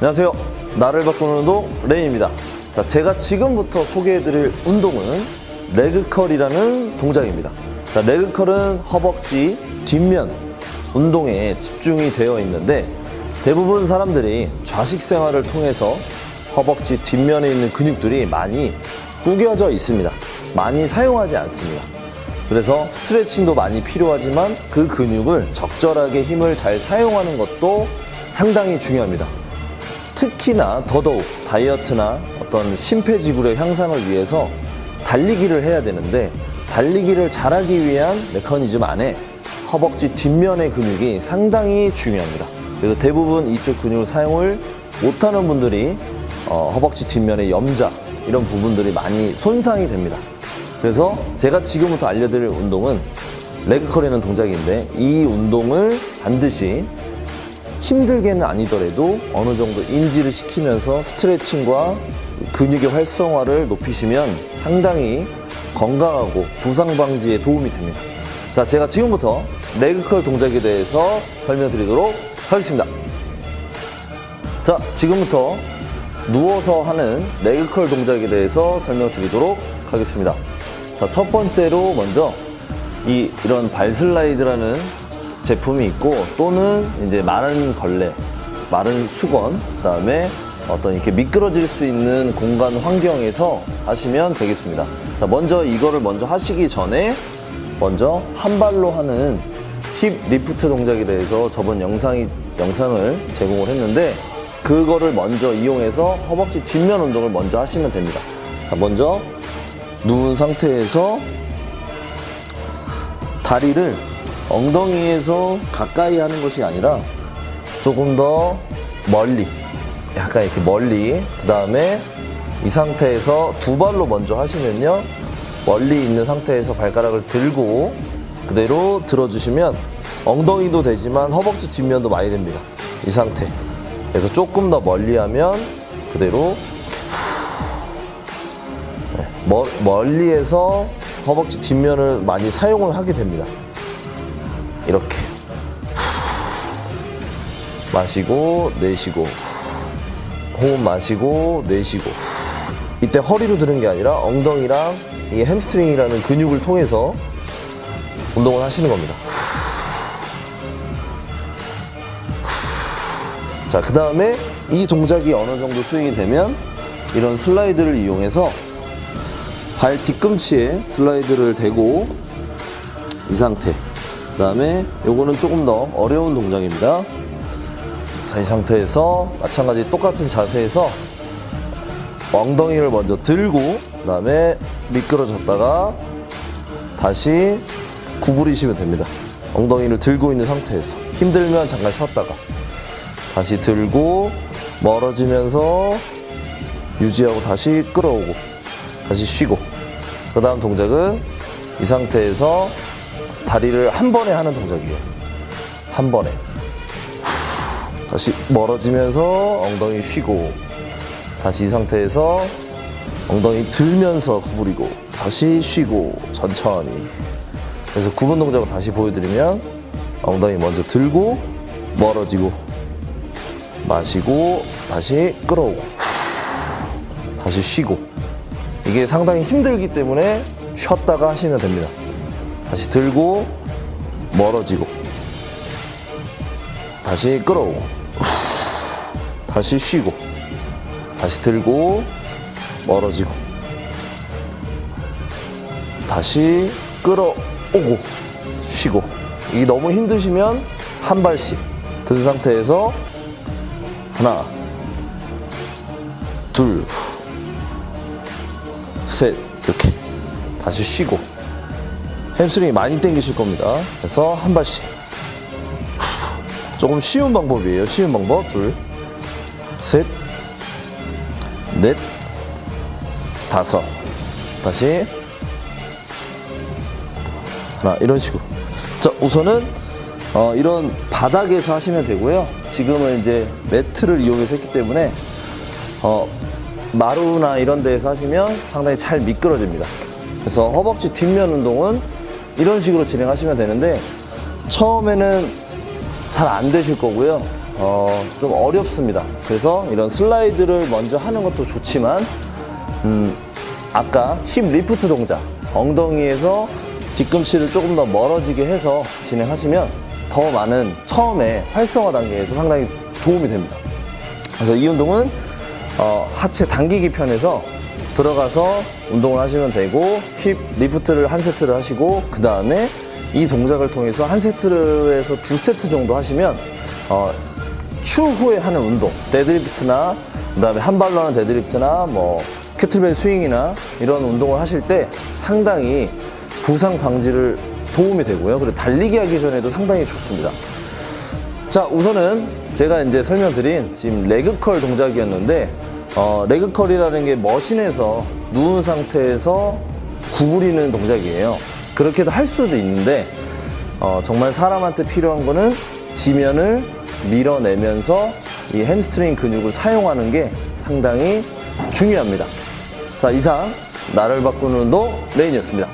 안녕하세요. 나를 바꾸는 운동 레인입니다. 자, 제가 지금부터 소개해드릴 운동은 레그컬이라는 동작입니다. 자, 레그컬은 허벅지 뒷면 운동에 집중이 되어 있는데 대부분 사람들이 좌식 생활을 통해서 허벅지 뒷면에 있는 근육들이 많이 구겨져 있습니다. 많이 사용하지 않습니다. 그래서 스트레칭도 많이 필요하지만 그 근육을 적절하게 힘을 잘 사용하는 것도 상당히 중요합니다. 특히나 더더욱 다이어트나 어떤 심폐지구력 향상을 위해서 달리기를 해야 되는데 달리기를 잘하기 위한 메커니즘 안에 허벅지 뒷면의 근육이 상당히 중요합니다. 그래서 대부분 이쪽 근육을 사용을 못하는 분들이 허벅지 뒷면의 염좌 이런 부분들이 많이 손상이 됩니다. 그래서 제가 지금부터 알려드릴 운동은 레그컬이라는 동작인데 이 운동을 반드시 힘들게는 아니더라도 어느 정도 인지를 시키면서 스트레칭과 근육의 활성화를 높이시면 상당히 건강하고 부상 방지에 도움이 됩니다. 자, 제가 지금부터 레그컬 동작에 대해서 설명드리도록 하겠습니다. 자, 지금부터 누워서 하는 레그컬 동작에 대해서 설명드리도록 하겠습니다. 자, 첫 번째로 먼저 이런 발슬라이드라는 제품이 있고 또는 이제 마른 걸레, 마른 수건, 그 다음에 어떤 이렇게 미끄러질 수 있는 공간 환경에서 하시면 되겠습니다. 자, 먼저 이거를 먼저 하시기 전에 먼저 한 발로 하는 힙 리프트 동작에 대해서 저번 영상을 제공을 했는데 그거를 먼저 이용해서 허벅지 뒷면 운동을 먼저 하시면 됩니다. 자, 먼저 누운 상태에서 다리를 엉덩이에서 가까이 하는 것이 아니라 조금 더 멀리, 약간 이렇게 멀리, 그 다음에 이 상태에서 두 발로 먼저 하시면요, 멀리 있는 상태에서 발가락을 들고 그대로 들어주시면 엉덩이도 되지만 허벅지 뒷면도 많이 됩니다. 이 상태. 그래서 조금 더 멀리 하면 그대로 멀리에서 허벅지 뒷면을 많이 사용을 하게 됩니다. 이렇게 마시고 내쉬고 호흡 마시고 내쉬고 이때 허리로 드는 게 아니라 엉덩이랑 이 햄스트링이라는 근육을 통해서 운동을 하시는 겁니다. 자, 그 다음에 이 동작이 어느 정도 수행이 되면 이런 슬라이드를 이용해서 발 뒤꿈치에 슬라이드를 대고 이 상태, 그 다음에 요거는 조금 더 어려운 동작입니다. 자, 이 상태에서 마찬가지 똑같은 자세에서 엉덩이를 먼저 들고 그 다음에 미끄러졌다가 다시 구부리시면 됩니다. 엉덩이를 들고 있는 상태에서 힘들면 잠깐 쉬었다가 다시 들고 멀어지면서 유지하고 다시 끌어오고 다시 쉬고, 그 다음 동작은 이 상태에서 다리를 한 번에 하는 동작이에요. 한 번에 다시 멀어지면서 엉덩이 쉬고 다시 이 상태에서 엉덩이 들면서 구부리고 다시 쉬고 천천히. 그래서 9번 동작을 다시 보여드리면 엉덩이 먼저 들고 멀어지고 마시고 다시 끌어오고 다시 쉬고. 이게 상당히 힘들기 때문에 쉬었다가 하시면 됩니다. 다시 들고 멀어지고 다시 끌어오고 다시 쉬고 다시 들고 멀어지고 다시 끌어오고 쉬고. 이게 너무 힘드시면 한 발씩 든 상태에서 하나 둘 셋 이렇게 다시 쉬고. 햄스트링이 많이 당기실 겁니다. 그래서 한 발씩. 조금 쉬운 방법이에요. 쉬운 방법. 둘, 셋, 넷, 다섯. 다시 하나, 이런 식으로. 자, 우선은 이런 바닥에서 하시면 되고요. 지금은 이제 매트를 이용해서 했기 때문에 마루나 이런 데에서 하시면 상당히 잘 미끄러집니다. 그래서 허벅지 뒷면 운동은 이런 식으로 진행하시면 되는데 처음에는 잘 안 되실 거고요. 좀 어렵습니다. 그래서 이런 슬라이드를 먼저 하는 것도 좋지만 아까 힙 리프트 동작, 엉덩이에서 뒤꿈치를 조금 더 멀어지게 해서 진행하시면 더 많은 처음에 활성화 단계에서 상당히 도움이 됩니다. 그래서 이 운동은 하체 당기기 편에서 들어가서 운동을 하시면 되고, 힙 리프트를 한 세트를 하시고, 그 다음에 이 동작을 통해서 한 세트에서 두 세트 정도 하시면 추후에 하는 운동, 데드리프트나 그 다음에 한 발로 하는 데드리프트나 뭐 캐틀벨 스윙이나 이런 운동을 하실 때 상당히 부상 방지를 도움이 되고요. 그리고 달리기 하기 전에도 상당히 좋습니다. 자, 우선은 제가 이제 설명드린 지금 레그컬 동작이었는데, 레그컬이라는 게 머신에서 누운 상태에서 구부리는 동작이에요. 그렇게도 할 수도 있는데, 정말 사람한테 필요한 거는 지면을 밀어내면서 이 햄스트링 근육을 사용하는 게 상당히 중요합니다. 자, 이상 나를 바꾸는 운동 레인이었습니다.